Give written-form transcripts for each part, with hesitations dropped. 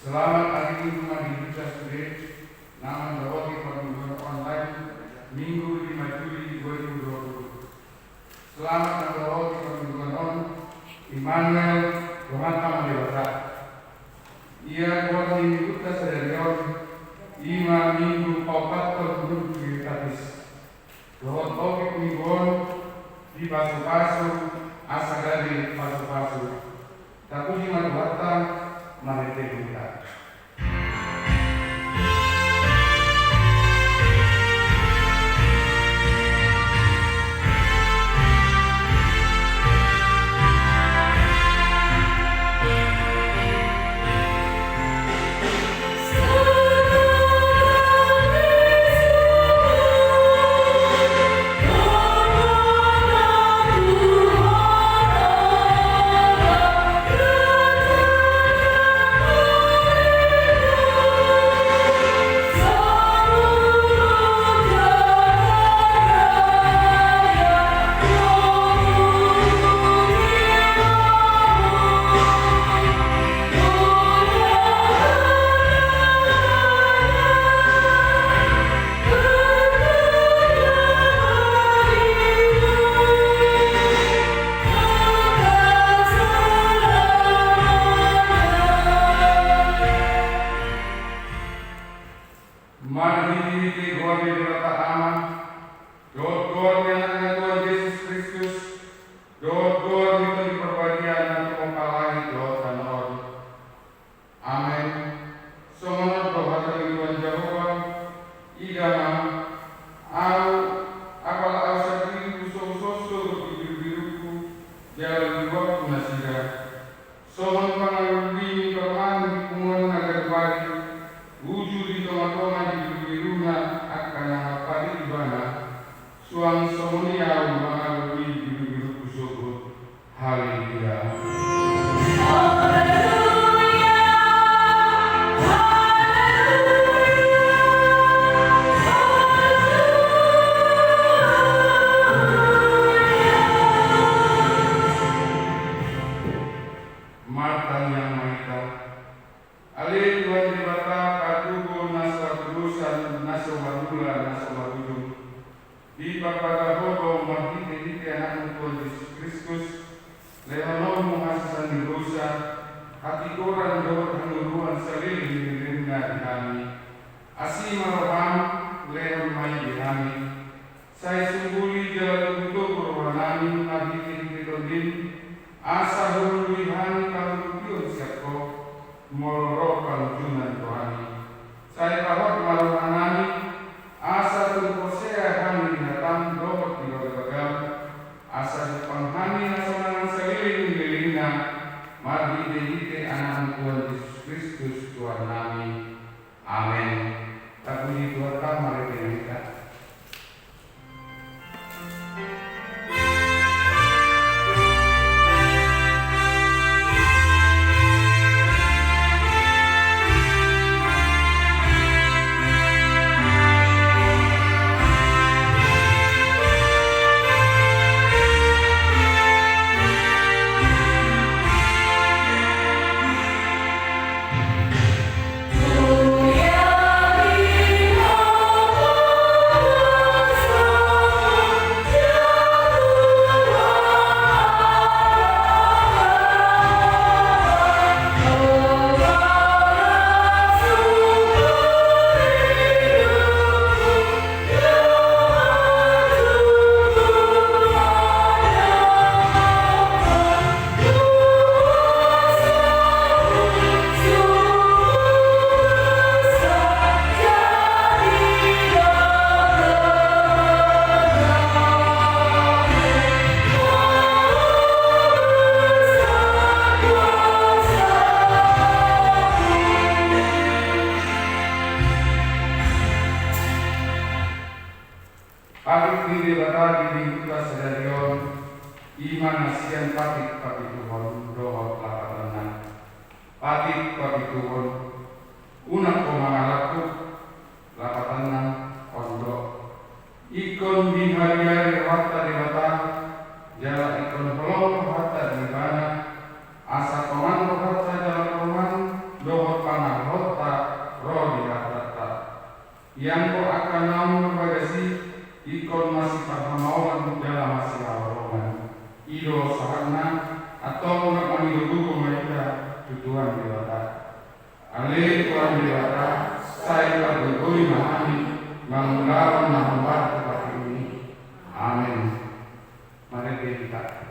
Selamat hari Minggu Mandi Bisa Sudin, nama Dawati Pembunuhan Online, Minggu 5 Juli 2020. Selamat Dawati Pembunuhan On, Immanuel Romanta Mandewata. Ia kuat minggu Sadarion, Ima Minggu Paupat Pembunuh Kiritatis. Dohot topik mingguan di pasu-pasu, asagari pasu-pasu. Takuji Madwata, Marite Buta. Asa komando hatta jala koman dohot panah Ale Tuhan Dewata, saya berguli mahami, mengulawan mahamba tempat ini. Amin. Mari kita.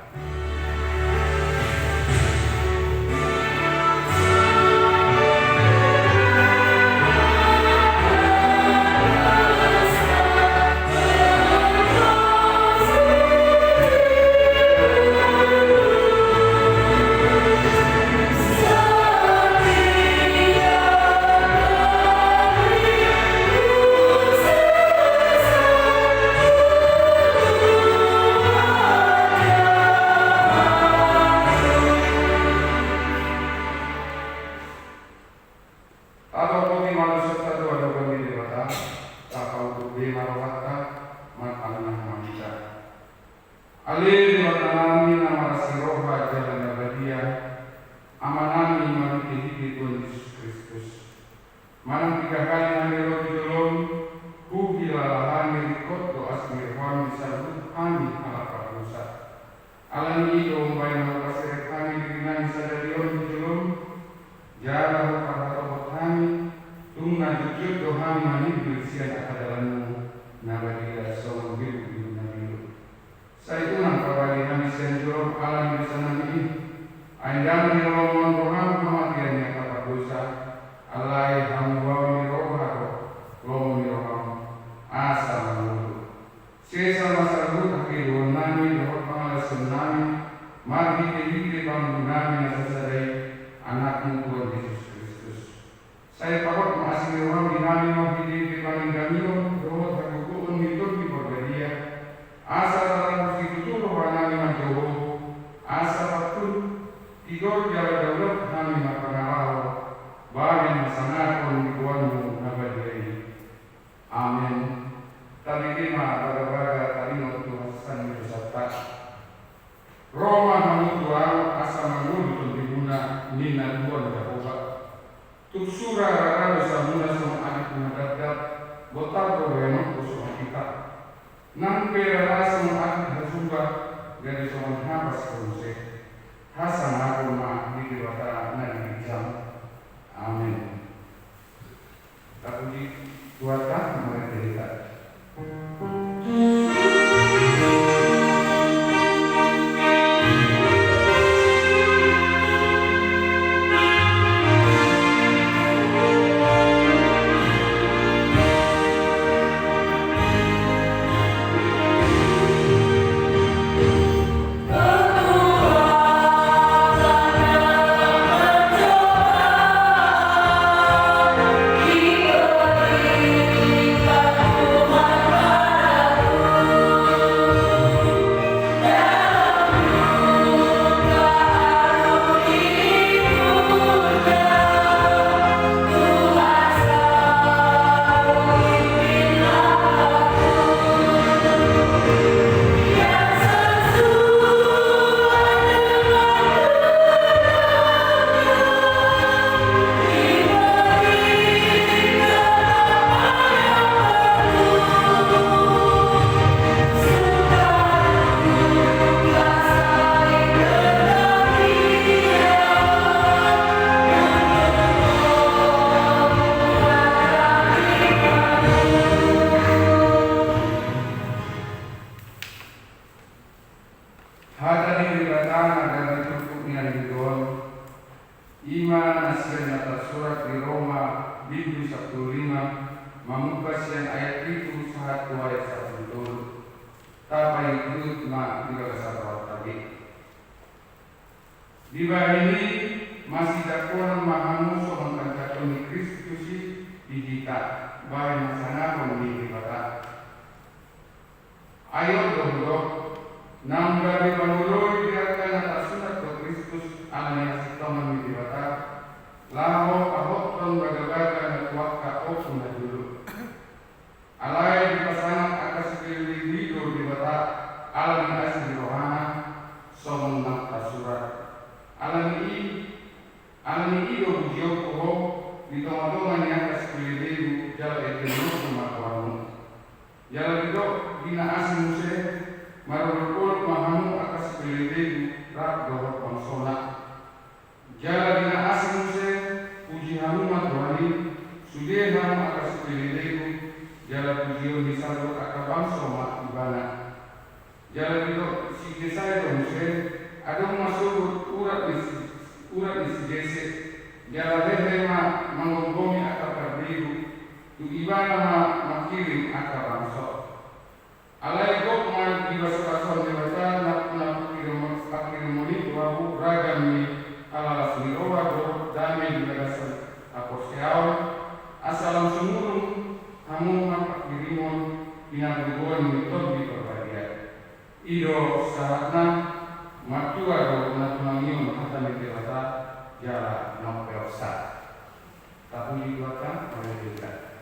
Alami iyo bujyo ko, dito nga doon nga niya kas kulirin, jalo etin rumah Tuhan sudah nama atas pilihku jalan pujian di salur akan bangsa mak ibana jalan itu si desa itu muslim ada masuk urat di jese jalan lehema mengombomi akan terbiru tu ibana makirim akan bangsa alai kok ma ibasa dewasa nak pakirim muni wabu ragam ni ala sunirowa do dame di dasar aposial asal sumurung kamu nampak dirimun dengan berbuat metode di berbahagia. Ido saatnya matua do natumangiun kata meterata jala nopeosa. Tapi dibuatkan oleh kita.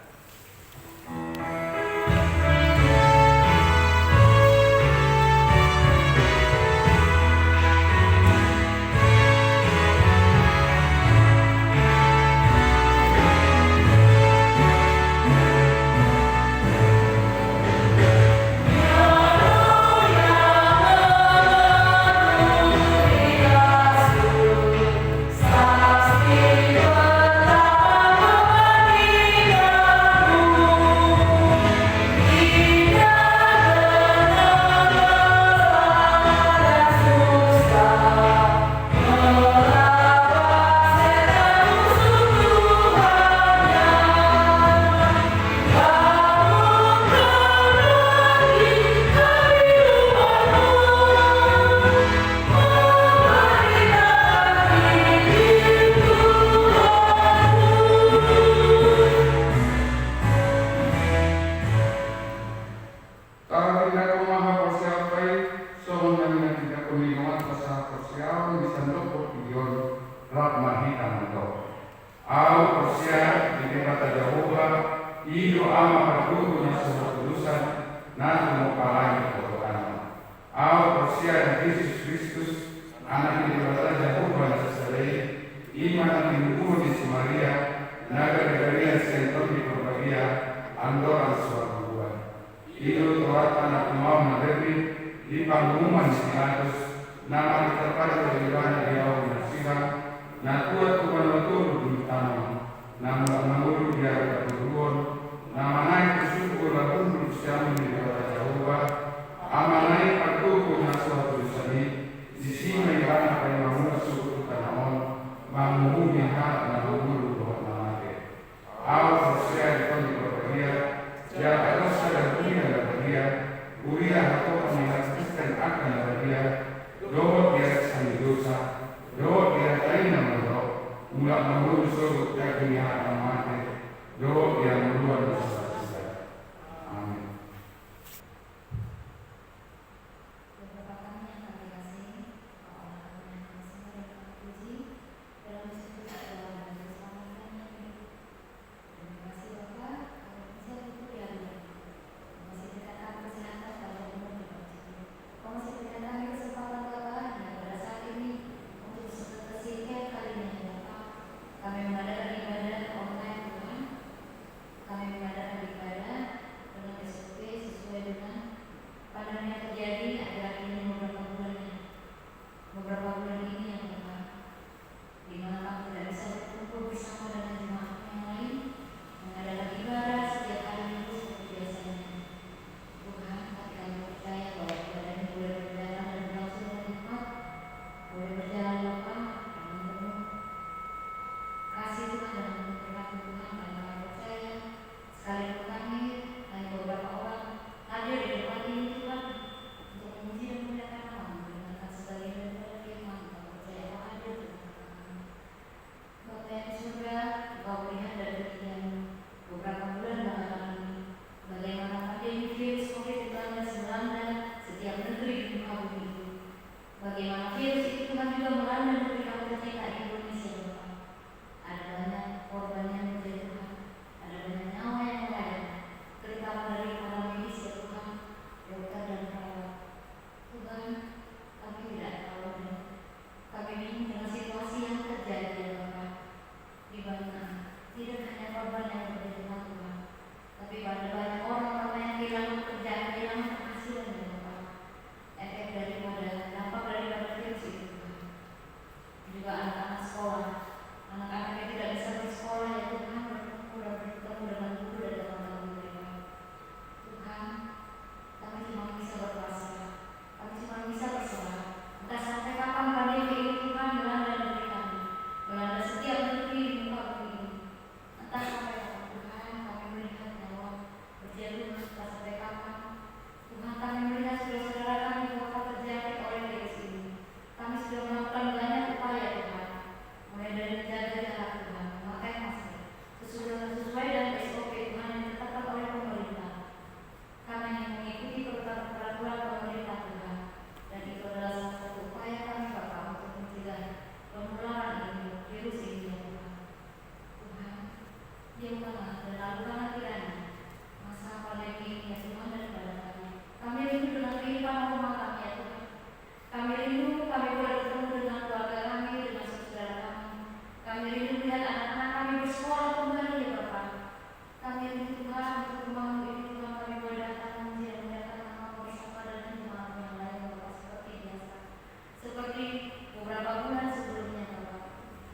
Juga anak-anak sekolah Anak-anak yang tidak bisa bersekolah ya Tuhan, bertemu dan bertemu dengan guru dan teman-teman mereka. Tuhan, kami cuma bisa berpuasa, kami cuma bisa bersolat. Entah sampai kapan pandemi ini Tuhan melanda negeri kami, melanda setiap negeri di muka bumi ini. Entah sampai kapan Tuhan kami melihat nyawa berjatuh, entah sampai kapan Tuhan kami melihat saudara-saudara kami bakal terjangkit oleh virus ini. Kami sudah melakukan banyak upaya Tuhan, mulai dari menjaga jarak Tuhan, memakai masker, sesuai dengan SOP Tuhan yang ditetapkan oleh pemerintah. Kami hanya mengikuti peraturan pemerintah Tuhan, dan itu adalah salah satu upaya kami Bapa untuk mencegah penularan ini, virus ini ya Tuhan. Tuhan, diamkanlah dan lakukanlah kiranya masa pandemi ini ya Tuhan daripada kami. Kami rindu dengan kehidupan rumah kami ya Tuhan. Kami rindu kami boleh bertemu dengan keluarga kami, dengan saudara kami. Kami rindu melihat anak-anak kami bersekolah kembali ya Bapak. Kami rindu Tuhan untuk membangun ini Tuhan, kami boleh datang memuji dan menyatakan nama bersama dengan jemaat yang lain Bapak seperti biasa. Seperti beberapa bulan sebelumnya Bapak.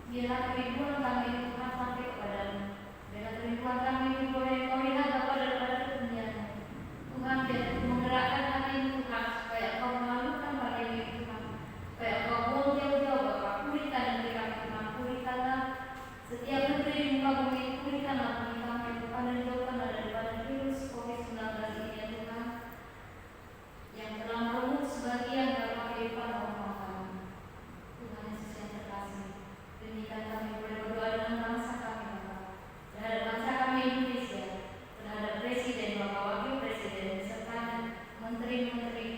Biarlah kerinduan kami ini Tuhan sampai kepadamu. Biarlah kerinduan kami ini boleh kau lihat Bapak daripada kemuliaan-Mu. Tuhan, biar menggerakkan hati ini Tuhan, supaya Engkau melalukan pandemi ini Tuhan, supaya Engkau buang jauh-jauh Bapak, pulihkan negeri kami Tuhan, pulihkanlah setiap negeri di muka bumi, pulihkanlah bumi kami Tuhan, dan jauhkanlah daripada virus COVID-19 ini ya Tuhan, yang telah merenggut sebagian dari kehidupan orang kami. Tuhan Yesus yang terkasih, demikian kami boleh berdoa dengan bangsa kami Bapak, terhadap bangsa kami Indonesia, terhadap Presiden, Bapak Wakil Presiden, serta menteri-menteri,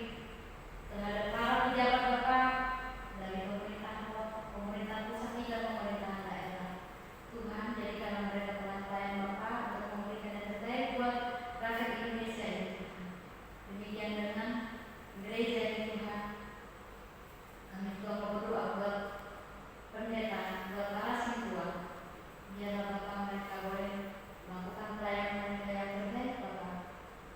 terhadap para pejabat Bapak dari pemerintah pusat hingga pemerintahan daerah. Tuhan, jadikanlah mereka pelayan Bapak untuk memberikan yang terbaik buat rakyat Indonesia ini Tuhan. Demikian dengan gereja ini Tuhan. Kami juga mau berdoa buat pendeta, buat para siswa. Biarlah Bapak mereka boleh melakukan pelayanan mereka yang terbaik Bapak,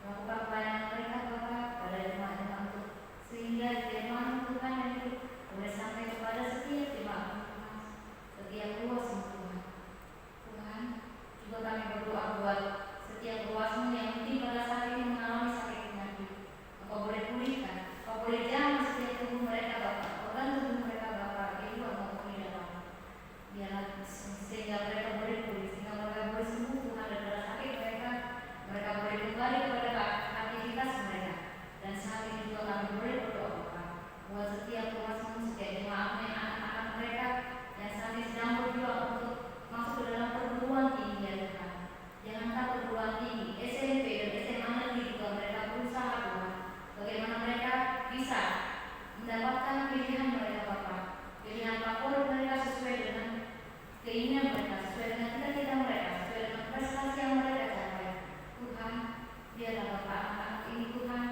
melakukan pelayanan mereka Bapak pada jemaat-jemaat untuk sehingga firman Tuhan itu boleh sampai kepada setiap jemaat Tuhan, setiap ruas Tuhan. Tuhan, juga kami berdoa buat setiap ruasmu yang mungkin pada saat ini mengalami sakit penyakit. Engkau boleh pulihkan, Engkau boleh jamah setiap tubuh mereka Bapak, organ tubuh mereka Bapak, di luar maupun di dalam. Biarlah sehingga mereka boleh pulih, sehingga mereka boleh sembuh Tuhan daripada sakit mereka. Mereka boleh kembali kepada aktivitas mereka. Dan saat ini juga kami boleh berdoa Bapak buat setiap ruasmu, setiap jemaatnya, anak-anak mereka yang saat ini sedang berjuang untuk masuk ke dalam perguruan tinggi ya Tuhan. Jangankan perguruan tinggi, SMP dan SMA negeri juga mereka berusaha Tuhan. Bagaimana mereka bisa mendapatkan pilihan mereka Bapak, pilihan favorit mereka sesuai dengan keinginan mereka, sesuai dengan cita-cita mereka, sesuai dengan prestasi yang mereka capai. Tuhan, biarlah Bapak anak-anak ini Tuhan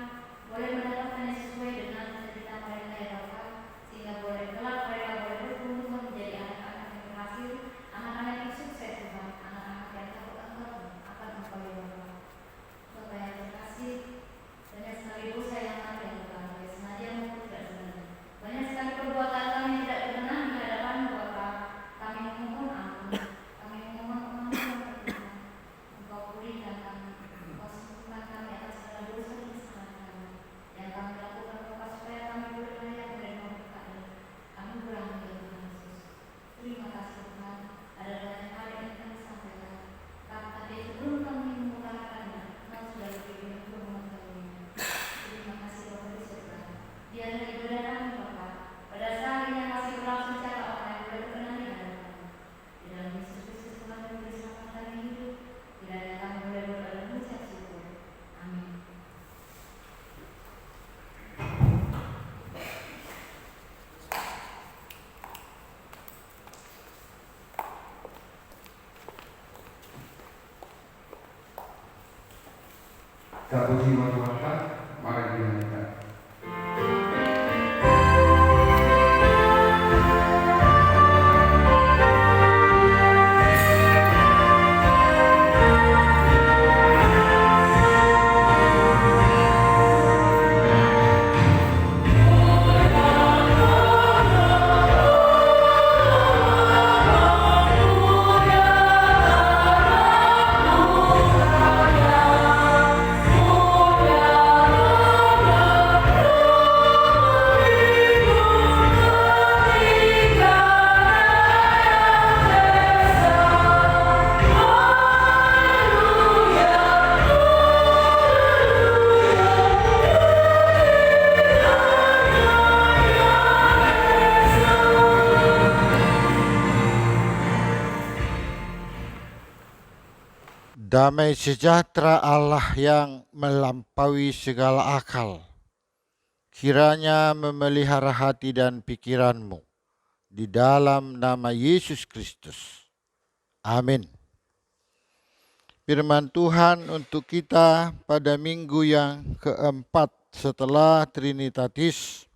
boleh mendapatkan yang sesuai dengan cita-cita mereka ya Bapak, sehingga boleh kelak mereka boleh bertumbuh menjadi anak-anak yang berhasil, anak-anak yang sukses Tuhan, anak-anak yang takut akan Engkau ya Bapak. Bapak yang terkasih, banyak sekali dosa yang kami lakukan, baik sengaja maupun tidak sengaja. Banyak sekali perbuatan kami tidak berkenan di hadapan-Mu Bapak. Kami memohon ampun, kami memohon pengampunan Tuhan. Engkau pulihkan kami, Engkau sembuhkan kami atas segala dosa dan kesalahan kami yang kami lakukan Bapak, supaya kami boleh layak menerima berkat anugerah-Mu ya Tuhan Yesus. Terima kasih Tuhan, ada banyak hal yang kami sampaikan, tapi sebelum kami mengutarakannya, Engkau sudah lebih dulu mengetahuinya. Terima kasih Bapak di surga. Biarlah ibadah kami Bapak pada saat ini yang masih berlangsung secara online boleh berkenan di hadapan-Mu. Di dalam Yesus Kristus Tuhan yang beri selamat kami hidup, kiranya kami boleh berdoa dan mengucap syukur. Amin. Tak puji Tuhan, mari dinyanyikan. Damai sejahtera Allah yang melampaui segala akal, kiranya memelihara hati dan pikiranmu di dalam nama Yesus Kristus. Amin. Firman Tuhan untuk kita pada minggu yang keempat setelah Trinitatis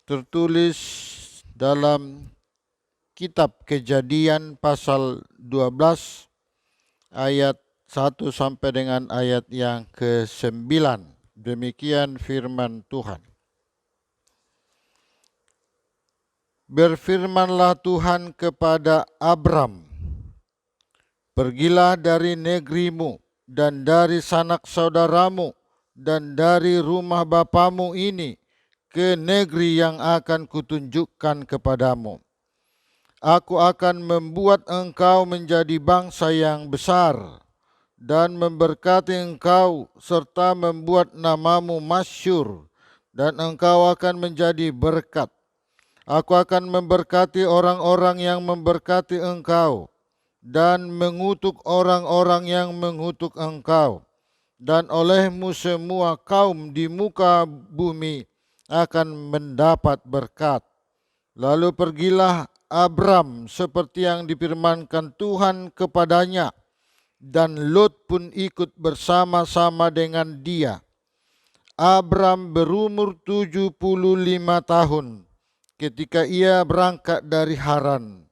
tertulis dalam kitab Kejadian pasal 12 ayat 1 sampai dengan ayat yang ke-9. Demikian firman Tuhan. Berfirmanlah Tuhan kepada Abram, "Pergilah dari negerimu dan dari sanak saudaramu dan dari rumah bapamu ini ke negeri yang akan kutunjukkan kepadamu. Aku akan membuat engkau menjadi bangsa yang besar dan memberkati engkau serta membuat namamu masyhur, dan engkau akan menjadi berkat. Aku akan memberkati orang-orang yang memberkati engkau dan mengutuk orang-orang yang mengutuk engkau. Dan olehmu semua kaum di muka bumi akan mendapat berkat." Lalu pergilah Abram seperti yang difirmankan Tuhan kepadanya, dan Lot pun ikut bersama-sama dengan dia. Abram berumur 75 tahun ketika ia berangkat dari Haran.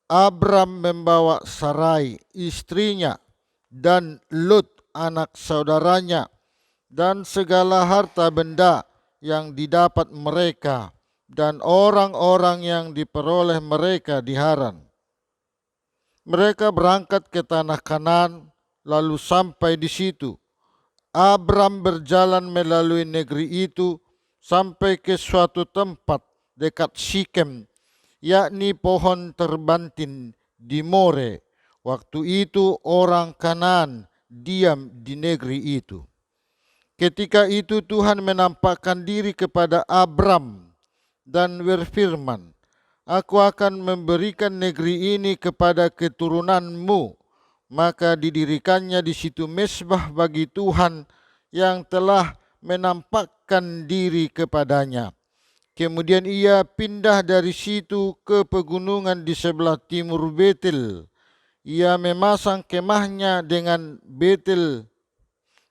Abram membawa Sarai istrinya dan Lot anak saudaranya dan segala harta benda yang didapat mereka dan orang-orang yang diperoleh mereka di Haran. Mereka berangkat ke tanah Kanaan, lalu sampai di situ. Abram berjalan melalui negeri itu sampai ke suatu tempat dekat Sikem, yakni pohon terbantin di More. Waktu itu orang Kanaan diam di negeri itu. Ketika itu Tuhan menampakkan diri kepada Abram dan berfirman, "Aku akan memberikan negeri ini kepada keturunanmu." Maka didirikannya di situ mezbah bagi Tuhan yang telah menampakkan diri kepadanya. Kemudian ia pindah dari situ ke pegunungan di sebelah timur Betel. Ia memasang kemahnya dengan Betel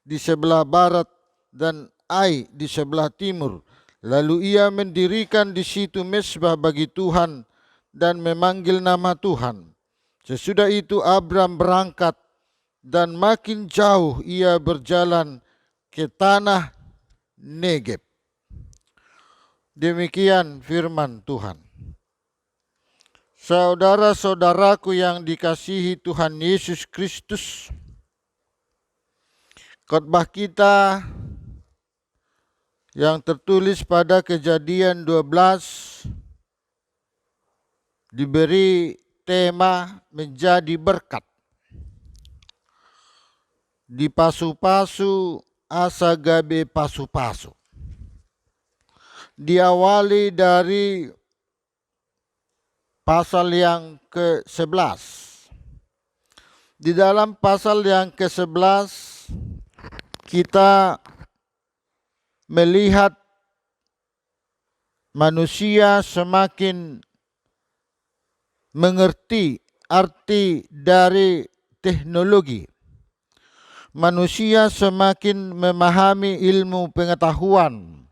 di sebelah barat dan Ai di sebelah timur. Lalu ia mendirikan di situ mezbah bagi Tuhan dan memanggil nama Tuhan. Sesudah itu Abram berangkat dan makin jauh ia berjalan ke tanah Negeb. Demikian firman Tuhan. Saudara-saudaraku yang dikasihi Tuhan Yesus Kristus, khotbah kita yang tertulis pada Kejadian 12 diberi tema menjadi berkat. Di pasu-pasu asa gabe pasu-pasu. Diawali dari pasal yang ke-11. Di dalam pasal yang ke-11 kita melihat manusia semakin mengerti arti dari teknologi. Manusia semakin memahami ilmu pengetahuan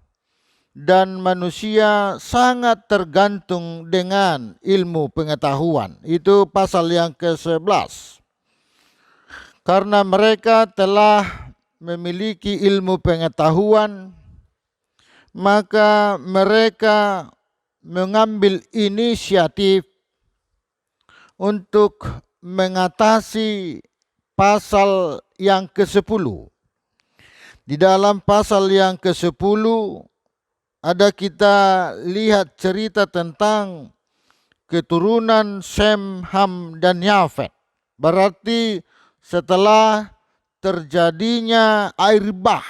dan manusia sangat tergantung dengan ilmu pengetahuan. Itu pasal yang ke-11. Karena mereka telah memiliki ilmu pengetahuan, maka mereka mengambil inisiatif untuk mengatasi pasal yang ke-10. Di dalam pasal yang ke-10 ada kita lihat cerita tentang keturunan Sem, Ham, dan Yafet. Berarti setelah terjadinya air bah,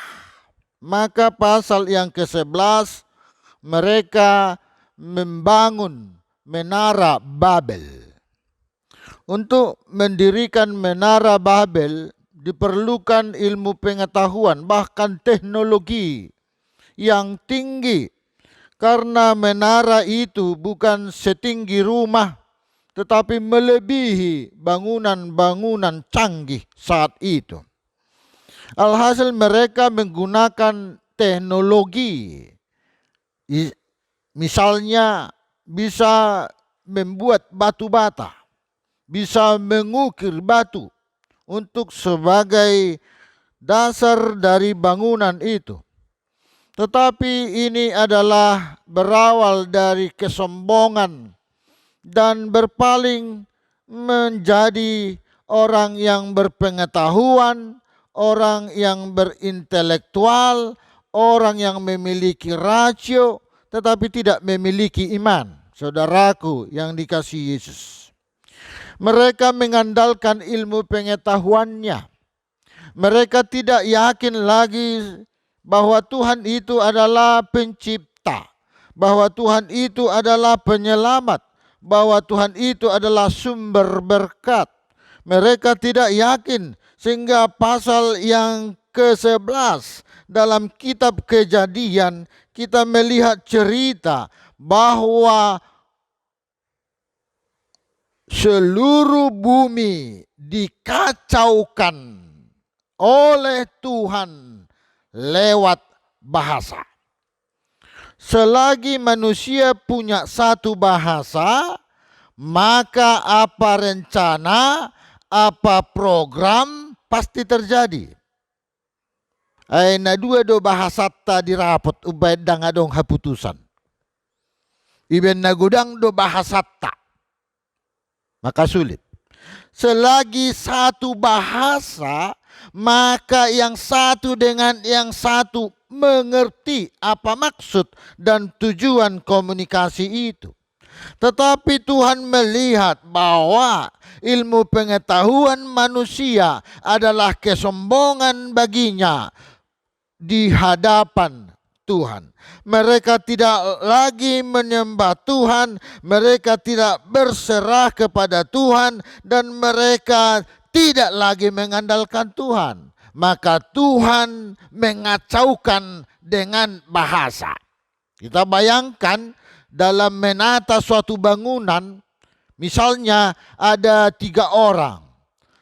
maka pasal yang ke-11 mereka membangun menara Babel Untuk mendirikan menara Babel diperlukan ilmu pengetahuan, bahkan teknologi yang tinggi. Karena menara itu bukan setinggi rumah, tetapi melebihi bangunan-bangunan canggih saat itu. Alhasil mereka menggunakan teknologi. Misalnya bisa membuat batu bata, bisa mengukir batu untuk sebagai dasar dari bangunan itu. Tetapi ini adalah berawal dari kesombongan dan berpaling menjadi orang yang berpengetahuan, orang yang berintelektual, orang yang memiliki rasio, tetapi tidak memiliki iman. Saudaraku yang dikasihi Yesus. Mereka mengandalkan ilmu pengetahuannya. Mereka tidak yakin lagi bahwa Tuhan itu adalah pencipta, bahwa Tuhan itu adalah penyelamat, bahwa Tuhan itu adalah sumber berkat. Mereka tidak yakin, sehingga pasal yang ke-11 dalam kitab Kejadian kita melihat cerita bahwa seluruh bumi dikacaukan oleh Tuhan lewat bahasa. Selagi manusia punya satu bahasa, maka apa rencana, apa program pasti terjadi. Aina dua do bahasa ta dirapot ubay dangadong haputusan. Iben nagudang do bahasa ta. Maka sulit. Selagi satu bahasa, maka yang satu dengan yang satu mengerti apa maksud dan tujuan komunikasi itu. Tetapi Tuhan melihat bahwa ilmu pengetahuan manusia adalah kesombongan baginya di hadapan Tuhan. Mereka tidak lagi menyembah Tuhan, mereka tidak berserah kepada Tuhan, dan mereka tidak lagi mengandalkan Tuhan. Maka Tuhan mengacaukan dengan bahasa. Kita bayangkan dalam menata suatu bangunan, misalnya ada 3 orang.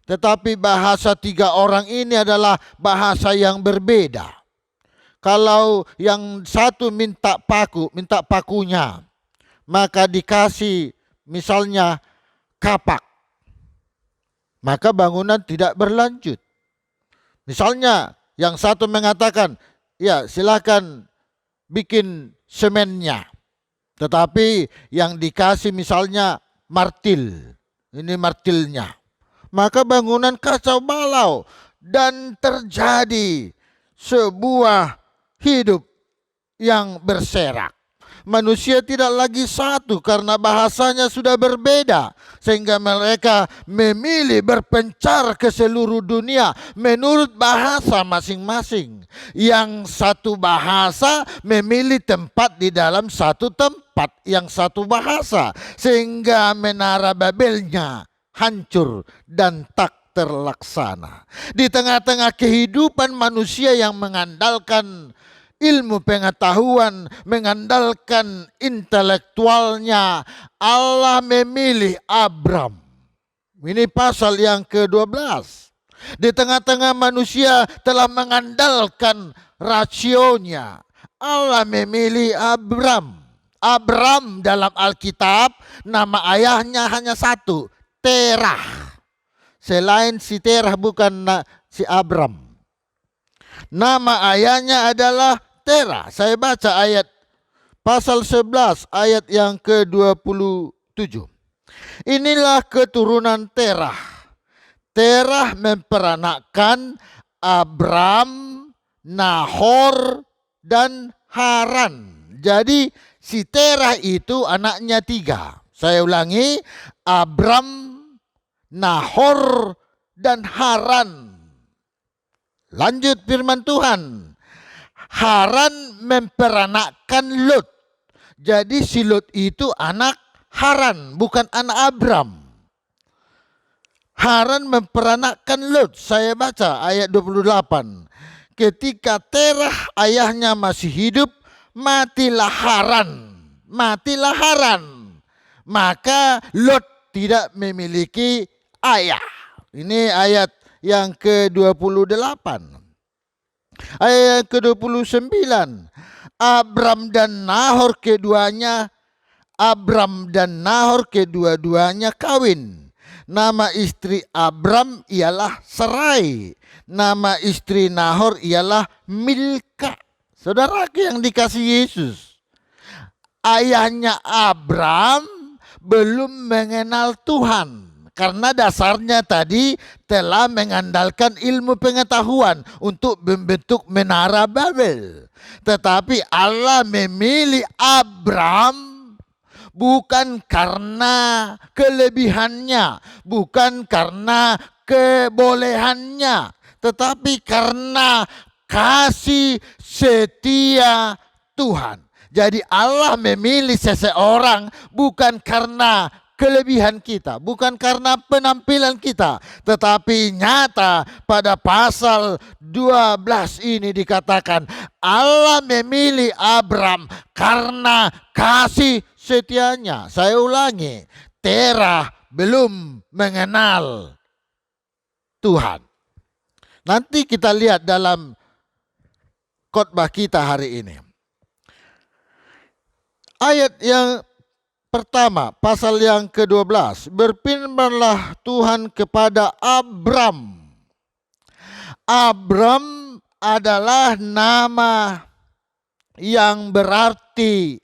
Tetapi bahasa 3 orang ini adalah bahasa yang berbeda. Kalau yang satu minta pakunya, maka dikasih misalnya kapak, maka bangunan tidak berlanjut. Misalnya yang satu mengatakan, ya silakan bikin semennya. Tetapi yang dikasih misalnya martil, ini martilnya. Maka bangunan kacau balau dan terjadi sebuah hidup yang berserak. Manusia tidak lagi satu karena bahasanya sudah berbeda. Sehingga mereka memilih berpencar ke seluruh dunia menurut bahasa masing-masing. Yang satu bahasa memilih tempat di dalam satu tempat yang satu bahasa. Sehingga menara Babelnya hancur dan tak terlaksana. Di tengah-tengah kehidupan manusia yang mengandalkan ilmu pengetahuan, mengandalkan intelektualnya, Allah memilih Abram. Ini pasal yang ke-12. Di tengah-tengah manusia telah mengandalkan rasionya, Allah memilih Abram. Abram dalam Alkitab nama ayahnya hanya satu, Terah. Selain si Terah bukan si Abram. Nama ayahnya adalah Terah. Saya baca ayat pasal 11 ayat yang ke-27. Inilah keturunan Terah. Terah memperanakkan Abram, Nahor, dan Haran. Jadi si Terah itu anaknya 3. Saya ulangi, Abram, Nahor, dan Haran. Lanjut firman Tuhan. Haran memperanakkan Lot. Jadi si Lot itu anak Haran, bukan anak Abram. Haran memperanakkan Lot. Saya baca ayat 28. Ketika Terah ayahnya masih hidup, matilah Haran. Matilah Haran. Maka Lot tidak memiliki ayah. Ini ayat yang ke-28. Ayat yang ke-29. Abram dan Nahor kedua-duanya kawin. Nama istri Abram ialah Sarai. Nama istri Nahor ialah Milka. Saudaraku yang dikasihi Yesus, ayahnya Abram belum mengenal Tuhan. Karena dasarnya tadi telah mengandalkan ilmu pengetahuan untuk membentuk menara Babel. Tetapi Allah memilih Abram bukan karena kelebihannya, bukan karena kebolehannya, tetapi karena kasih setia Tuhan. Jadi Allah memilih seseorang bukan karena kelebihan kita, bukan karena penampilan kita, tetapi nyata pada pasal 12 ini dikatakan Allah memilih Abram karena kasih setianya. Saya ulangi, Terah belum mengenal Tuhan. Nanti kita lihat dalam khotbah kita hari ini. Ayat yang pertama, pasal yang ke-12. Berfirmanlah Tuhan kepada Abram. Abram adalah nama yang berarti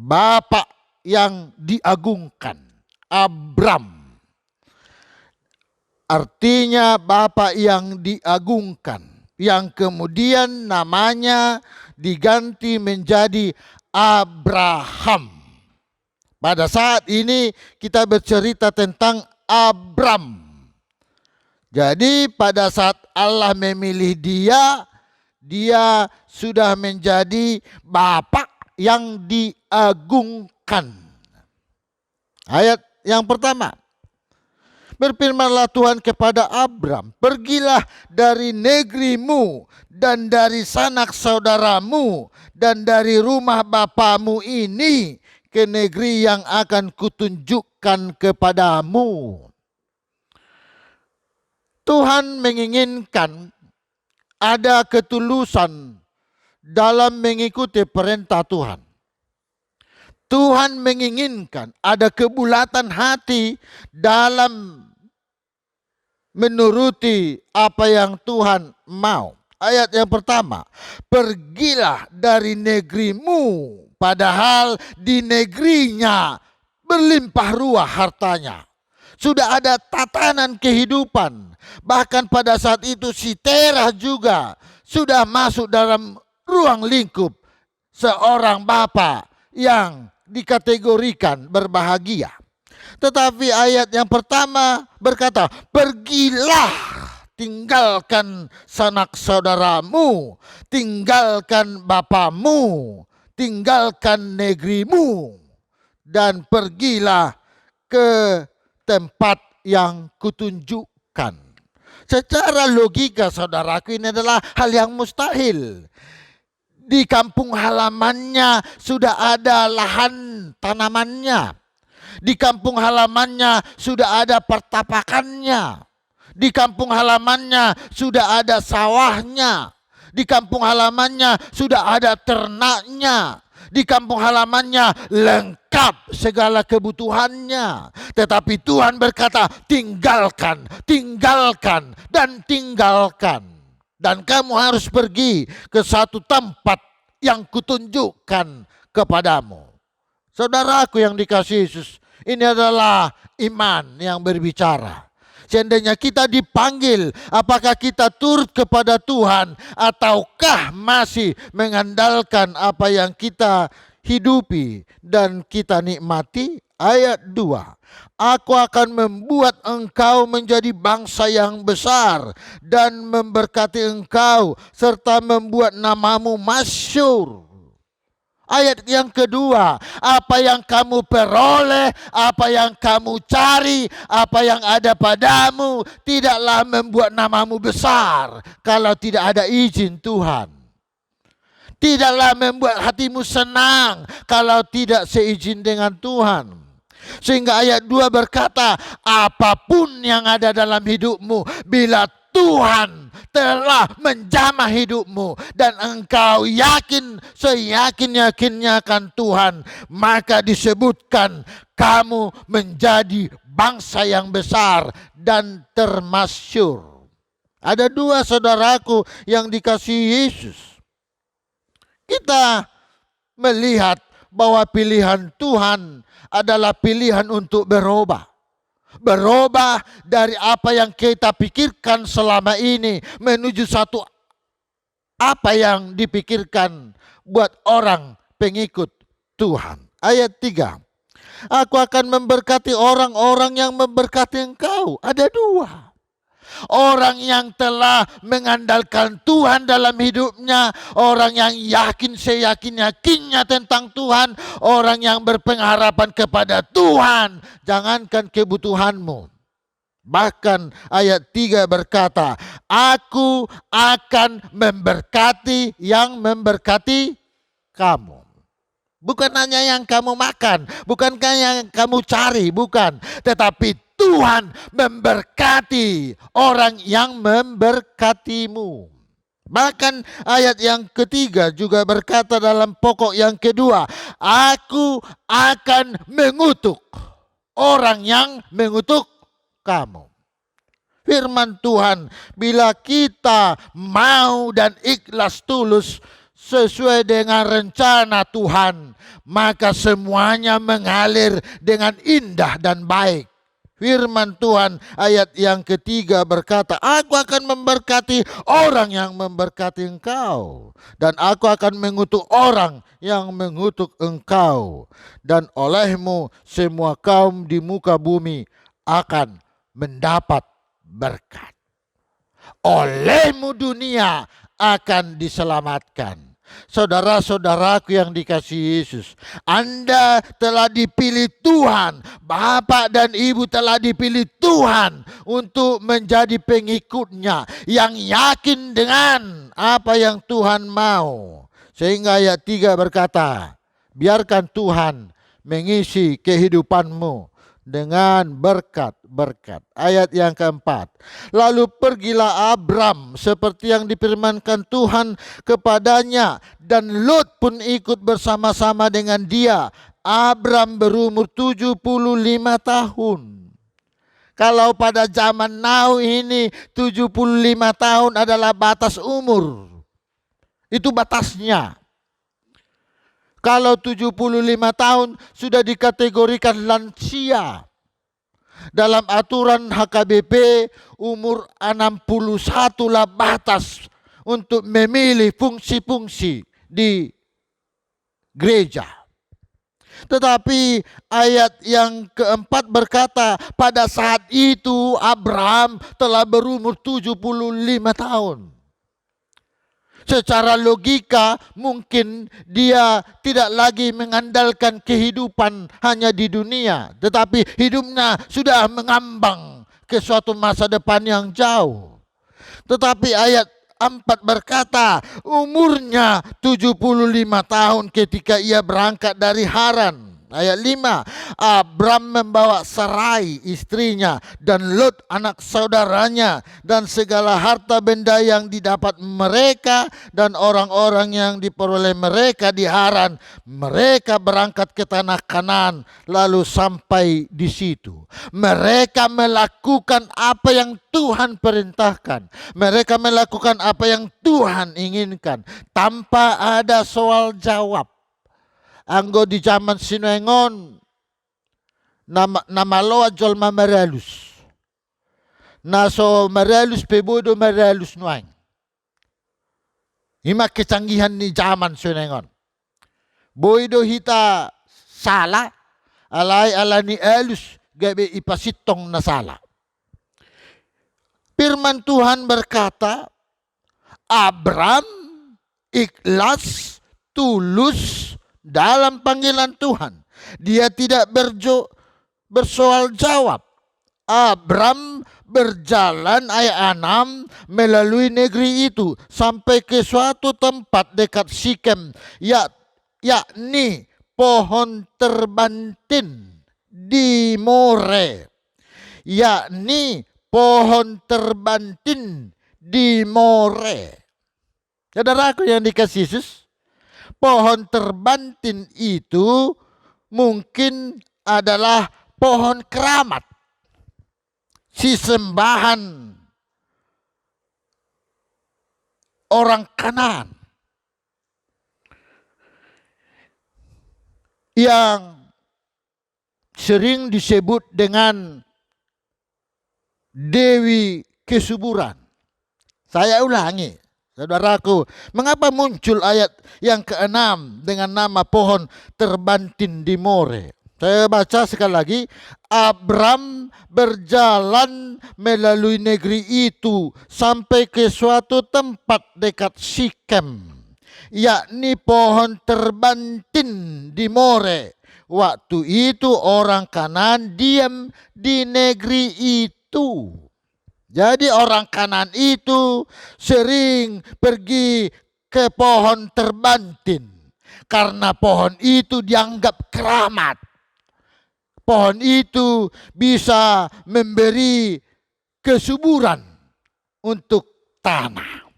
Bapak yang diagungkan. Abram artinya Bapak yang diagungkan, yang kemudian namanya diganti menjadi Abraham. Pada saat ini kita bercerita tentang Abram. Jadi pada saat Allah memilih dia sudah menjadi Bapak yang diagungkan. Ayat yang pertama. Berfirmanlah Tuhan kepada Abram, pergilah dari negerimu dan dari sanak saudaramu dan dari rumah bapamu ini ke negeri yang akan kutunjukkan kepadamu. Tuhan menginginkan ada ketulusan dalam mengikuti perintah Tuhan. Tuhan menginginkan ada kebulatan hati dalam menuruti apa yang Tuhan mau. Ayat yang pertama, pergilah dari negerimu, padahal di negerinya berlimpah ruah hartanya. Sudah ada tatanan kehidupan. Bahkan pada saat itu si Terah juga sudah masuk dalam ruang lingkup seorang bapa yang dikategorikan berbahagia. Tetapi ayat yang pertama berkata, pergilah, tinggalkan sanak saudaramu, tinggalkan bapamu, tinggalkan negerimu, dan pergilah ke tempat yang kutunjukkan. Secara logika saudaraku ini adalah hal yang mustahil. Di kampung halamannya sudah ada lahan tanamannya. Di kampung halamannya sudah ada pertapakannya. Di kampung halamannya sudah ada sawahnya. Di kampung halamannya sudah ada ternaknya. Di kampung halamannya lengkap segala kebutuhannya. Tetapi Tuhan berkata, tinggalkan, tinggalkan, dan tinggalkan. Dan kamu harus pergi ke satu tempat yang kutunjukkan kepadamu. Saudaraku yang dikasihi Yesus, ini adalah iman yang berbicara. Seandainya kita dipanggil, apakah kita turut kepada Tuhan ataukah masih mengandalkan apa yang kita hidupi dan kita nikmati? Ayat 2. Aku akan membuat engkau menjadi bangsa yang besar dan memberkati engkau serta membuat namamu masyhur. Ayat yang kedua, apa yang kamu peroleh, apa yang kamu cari, apa yang ada padamu, tidaklah membuat namamu besar kalau tidak ada izin Tuhan. Tidaklah membuat hatimu senang kalau tidak seizin dengan Tuhan. Sehingga ayat 2 berkata, apapun yang ada dalam hidupmu, bila Tuhan telah menjamah hidupmu dan engkau yakin seyakin-yakinnya akan Tuhan, maka disebutkan kamu menjadi bangsa yang besar dan termasyhur. Ada dua saudaraku yang dikasihi Yesus. Kita melihat bahwa pilihan Tuhan adalah pilihan untuk berubah. Berubah dari apa yang kita pikirkan selama ini menuju satu apa yang dipikirkan buat orang pengikut Tuhan. Ayat 3. Aku akan memberkati orang-orang yang memberkati engkau. Ada dua. Orang yang telah mengandalkan Tuhan dalam hidupnya, orang yang yakin seyakin-yakinnya tentang Tuhan, orang yang berpengharapan kepada Tuhan, jangankan kebutuhanmu. Bahkan ayat 3 berkata, aku akan memberkati yang memberkati kamu. Bukan hanya yang kamu makan, bukankah yang kamu cari, bukan. Tetapi Tuhan memberkati orang yang memberkatimu. Bahkan ayat yang ketiga juga berkata dalam pokok yang kedua, aku akan mengutuk orang yang mengutuk kamu. Firman Tuhan, bila kita mau dan ikhlas tulus sesuai dengan rencana Tuhan, maka semuanya mengalir dengan indah dan baik. Firman Tuhan ayat yang ketiga berkata, aku akan memberkati orang yang memberkati engkau, dan aku akan mengutuk orang yang mengutuk engkau, dan olehmu semua kaum di muka bumi akan mendapat berkat. Olehmu dunia akan diselamatkan. Saudara-saudaraku yang dikasihi Yesus, Anda telah dipilih Tuhan. Bapak dan Ibu telah dipilih Tuhan untuk menjadi pengikutnya yang yakin dengan apa yang Tuhan mau. Sehingga ayat 3 berkata, biarkan Tuhan mengisi kehidupanmu dengan berkat-berkat. Ayat yang keempat. Lalu pergilah Abram seperti yang difirmankan Tuhan kepadanya, dan Lot pun ikut bersama-sama dengan dia. Abram berumur 75 tahun. Kalau pada zaman now ini 75 tahun adalah batas umur. Itu batasnya. Kalau 75 tahun sudah dikategorikan lansia. Dalam aturan HKBP umur 61 lah batas untuk memilih fungsi-fungsi di gereja. Tetapi ayat yang keempat berkata, pada saat itu Abraham telah berumur 75 tahun. Secara logika mungkin dia tidak lagi mengandalkan kehidupan hanya di dunia, tetapi hidupnya sudah mengambang ke suatu masa depan yang jauh. Tetapi ayat 4 berkata, umurnya 75 tahun ketika ia berangkat dari Haran. Ayat 5, Abram membawa Sarai istrinya dan Lot anak saudaranya dan segala harta benda yang didapat mereka dan orang-orang yang diperoleh mereka di Haran. Mereka berangkat ke tanah Kanaan lalu sampai di situ. Mereka melakukan apa yang Tuhan perintahkan. Mereka melakukan apa yang Tuhan inginkan tanpa ada soal jawab. Anggo di zaman Sinuengon nama loa jol mamerelus. Naso merelus pebodo merelus nuang. Ima kecanggihan ni zaman Sinuengon. Boido hita salah alai alani elus gabe ipasitong na salah. Firman Tuhan berkata, Abram ikhlas tulus dalam panggilan Tuhan. Dia tidak bersoal jawab. Abram berjalan ayat 6 melalui negeri itu sampai ke suatu tempat dekat Sikem, yakni pohon terbantin di More. Yakni pohon terbantin di More. Saudaraku yang dikasih Yesus, pohon terbantin itu mungkin adalah pohon keramat, si sembahan orang Kanaan yang sering disebut dengan Dewi Kesuburan. Saya ulangi, saudaraku, mengapa muncul ayat yang ke-6 dengan nama pohon terbantin di More? Saya baca sekali lagi. Abram berjalan melalui negeri itu sampai ke suatu tempat dekat Sikem, yakni pohon terbantin di More. Waktu itu orang Kanaan diam di negeri itu. Jadi orang Kanaan itu sering pergi ke pohon terbantin karena pohon itu dianggap keramat. Pohon itu bisa memberi kesuburan untuk tanah.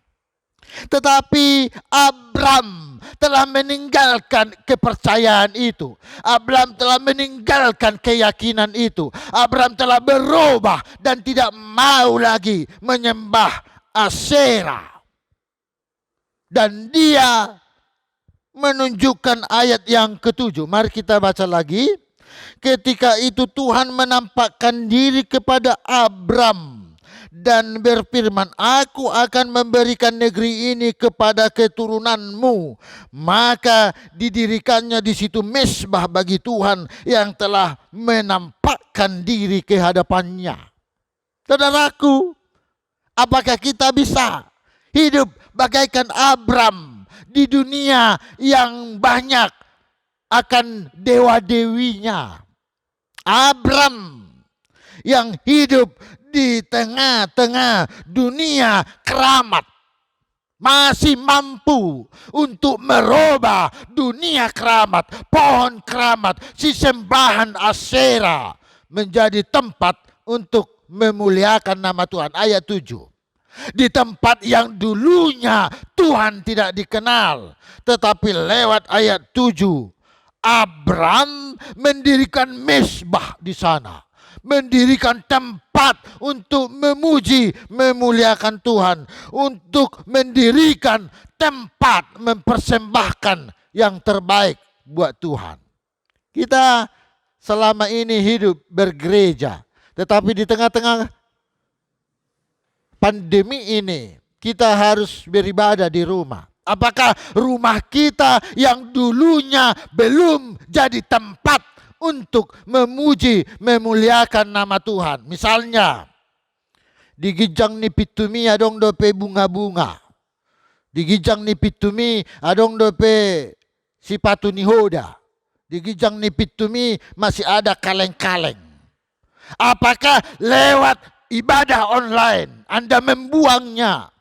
Tetapi Abram telah meninggalkan kepercayaan itu. Abram telah meninggalkan keyakinan itu. Abram telah berubah dan tidak mau lagi menyembah Asyera. Dan dia menunjukkan ayat yang ke-7. Mari kita baca lagi. Ketika itu Tuhan menampakkan diri kepada Abram dan berfirman, aku akan memberikan negeri ini kepada keturunanmu. Maka didirikannya di situ mezbah bagi Tuhan yang telah menampakkan diri ke hadapannya. Saudaraku, apakah kita bisa hidup bagaikan Abram di dunia yang banyak akan dewa-dewinya? Abram yang hidup di tengah-tengah dunia keramat masih mampu untuk merubah dunia keramat, pohon keramat, si sembahan Asyera menjadi tempat untuk memuliakan nama Tuhan. Ayat 7. Di tempat yang dulunya Tuhan tidak dikenal, tetapi lewat ayat 7 Abram mendirikan mezbah di sana, mendirikan tempat untuk memuji, memuliakan Tuhan, untuk mendirikan tempat mempersembahkan yang terbaik buat Tuhan. Kita selama ini hidup bergereja, tetapi di tengah-tengah pandemi ini kita harus beribadah di rumah. Apakah rumah kita yang dulunya belum jadi tempat untuk memuji, memuliakan nama Tuhan? Misalnya, di Gijang ni Pitumi adong dope bunga-bunga. Di Gijang ni Pitumi adong dope sipatu ni hoda. Di Gijang ni Pitumi masih ada kaleng-kaleng. Apakah lewat ibadah online Anda membuangnya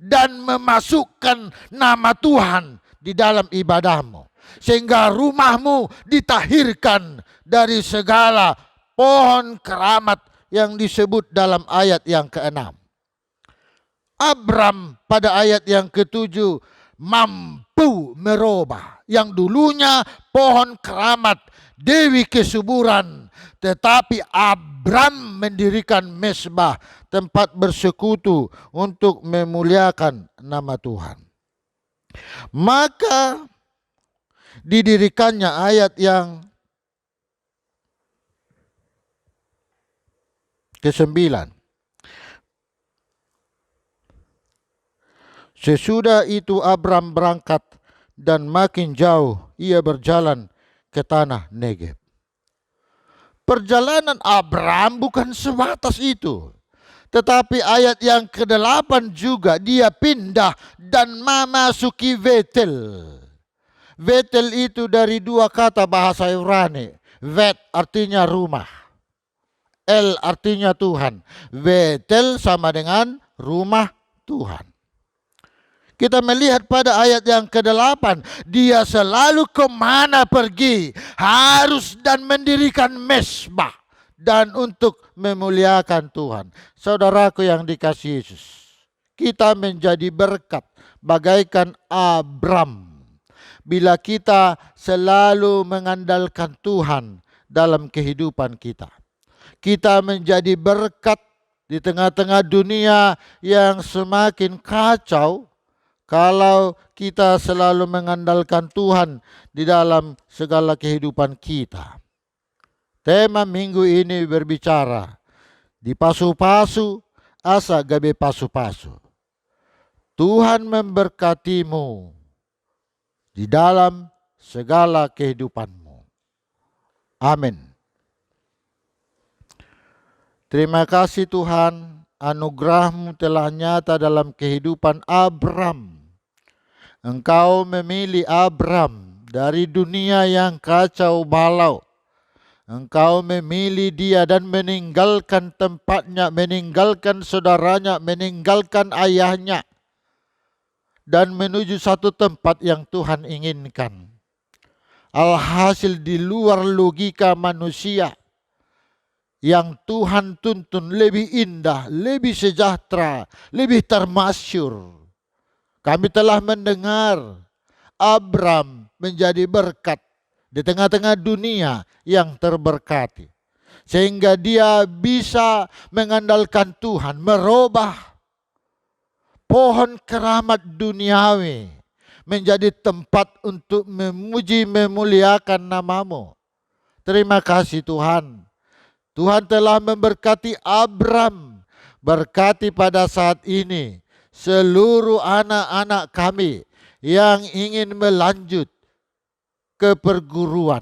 dan memasukkan nama Tuhan di dalam ibadahmu, sehingga rumahmu ditahirkan dari segala pohon keramat yang disebut dalam ayat yang ke-6. Abram pada ayat yang ke-7 mampu merubah yang dulunya pohon keramat, dewi kesuburan, tetapi Abram mendirikan mezbah, tempat bersekutu untuk memuliakan nama Tuhan. Maka didirikannya ayat yang ke-9. Sesudah itu Abram berangkat dan makin jauh ia berjalan ke tanah Negeb. Perjalanan Abram bukan sebatas itu. Tetapi ayat yang ke-8 juga dia pindah dan memasuki Betel. Betel itu dari dua kata bahasa Ibrani. Bet artinya rumah. El artinya Tuhan. Betel sama dengan rumah Tuhan. Kita melihat pada ayat yang ke-8. Dia selalu kemana pergi. Harus dan mendirikan mesbah. Dan untuk memuliakan Tuhan. Saudaraku yang dikasihi Yesus. Kita menjadi berkat. Bagaikan Abram. Bila kita selalu mengandalkan Tuhan dalam kehidupan kita. Kita menjadi berkat di tengah-tengah dunia yang semakin kacau. Kalau kita selalu mengandalkan Tuhan di dalam segala kehidupan kita. Tema minggu ini berbicara, di pasu-pasu asa gabe pasu-pasu. Tuhan memberkatimu di dalam segala kehidupanmu. Amin. Terima kasih Tuhan, anugerah-Mu telah nyata dalam kehidupan Abram. Engkau memilih Abram dari dunia yang kacau balau. Engkau memilih dia dan meninggalkan tempatnya, meninggalkan saudaranya, meninggalkan ayahnya. Dan menuju satu tempat yang Tuhan inginkan. Alhasil di luar logika manusia. Yang Tuhan tuntun lebih indah, lebih sejahtera, lebih termasyur. Kami telah mendengar Abram menjadi berkat di tengah-tengah dunia yang terberkati. Sehingga dia bisa mengandalkan Tuhan, merubah pohon keramat duniawi menjadi tempat untuk memuji, memuliakan nama-Mu. Terima kasih Tuhan. Tuhan telah memberkati Abram. Berkati pada saat ini seluruh anak-anak kami yang ingin melanjut ke perguruan.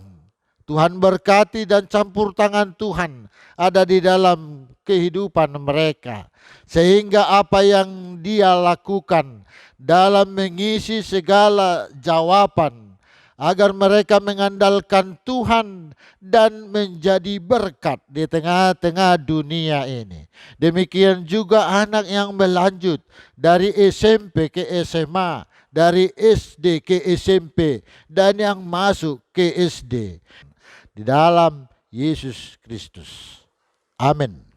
Tuhan berkati dan campur tangan Tuhan ada di dalam kehidupan mereka. Sehingga apa yang dia lakukan dalam mengisi segala jawaban, agar mereka mengandalkan Tuhan dan menjadi berkat di tengah-tengah dunia ini. Demikian juga anak yang melanjut dari SMP ke SMA, dari SD ke SMP, dan yang masuk ke SD. Di dalam Yesus Kristus. Amin.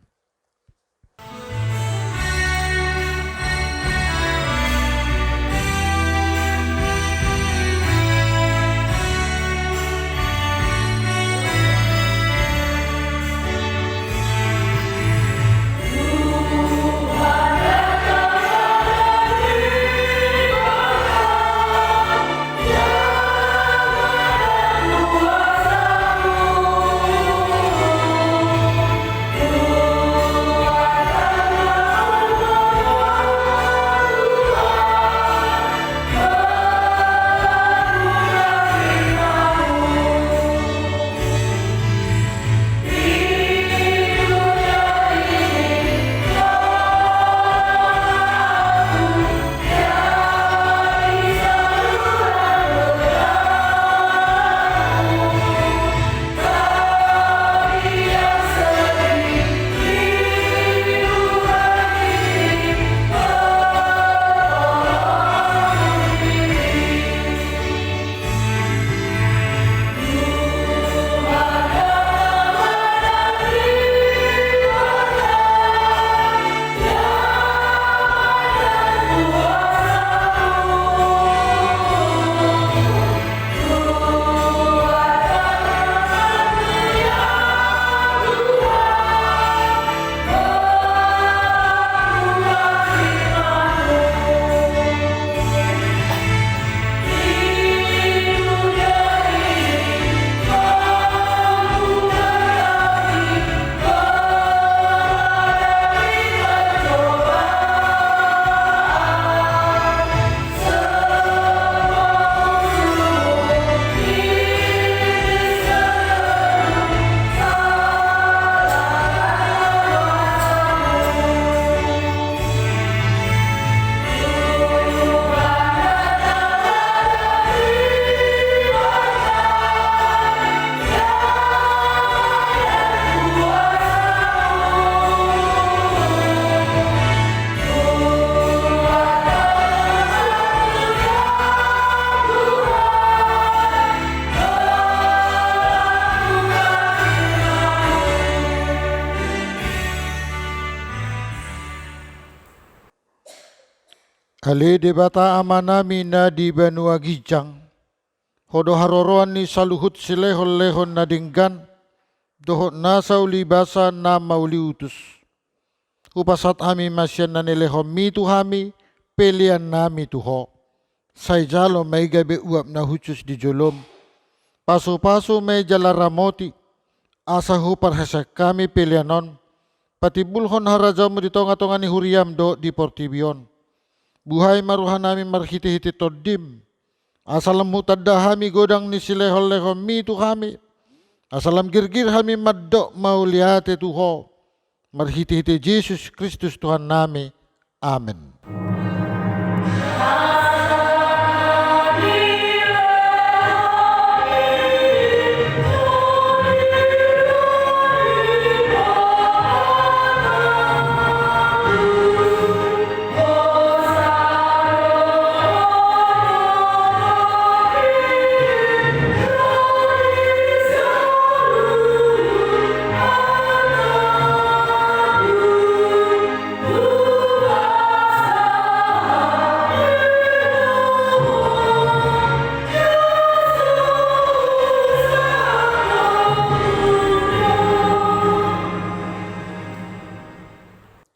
Ale debata amanami na di banua gijang. Hodo haroroan ni saluhut silehon-lehon na dinggan. Dohot nasa ulibasa na mauli utus. Upasat hami masyan na nilehon mitu hami, pelian nami tuho. Say jalo may gabi uap na hucus di jolom. Paso-paso may jala ramoti. Asa hupar hasak kami pelianon. Patibulhon harajaw mo dito nga tonga ni huriam do di portibion. Buhay maruhan namin marhiti-hiti toddim. Asalam mutadda hami godang ni silehon-lehon mitu hami. Asalam girgir hami maddo mauliate tuho. Marhiti-hiti Jesus Kristus Tuhan nami. Amen.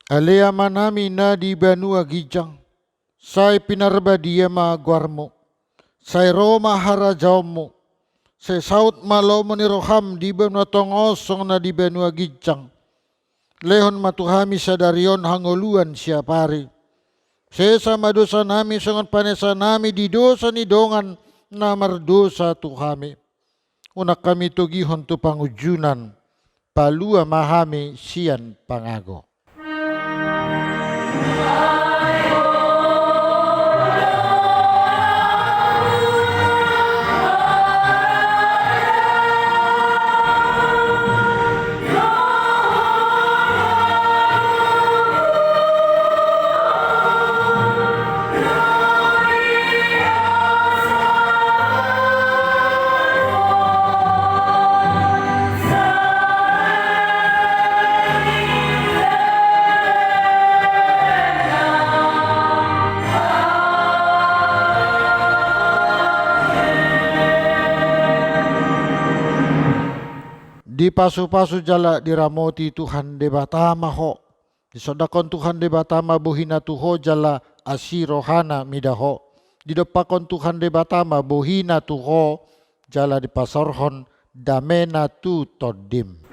Alea manami na di banua gijang, say pinarba dia maagwarmo, say Roma harajawmo, say saut malomo ni roham di banua tongosong na di banua gijang, lehon matuhami sa darion hangoluan siya pari, sesa madosa nami sangat panesa nami di dosa ni dongan na mardosa tuhami, unak kami tugihon tu pangujunan, palua mahami siyan pangago. Di pasu-pasu jala diramoti Tuhan de batama ho. Di sodakon Tuhan de batama bohina tuho jala asirohana midaho. Di dopakon Tuhan de batama bohina tuho jala di pasorhon damena tu todim.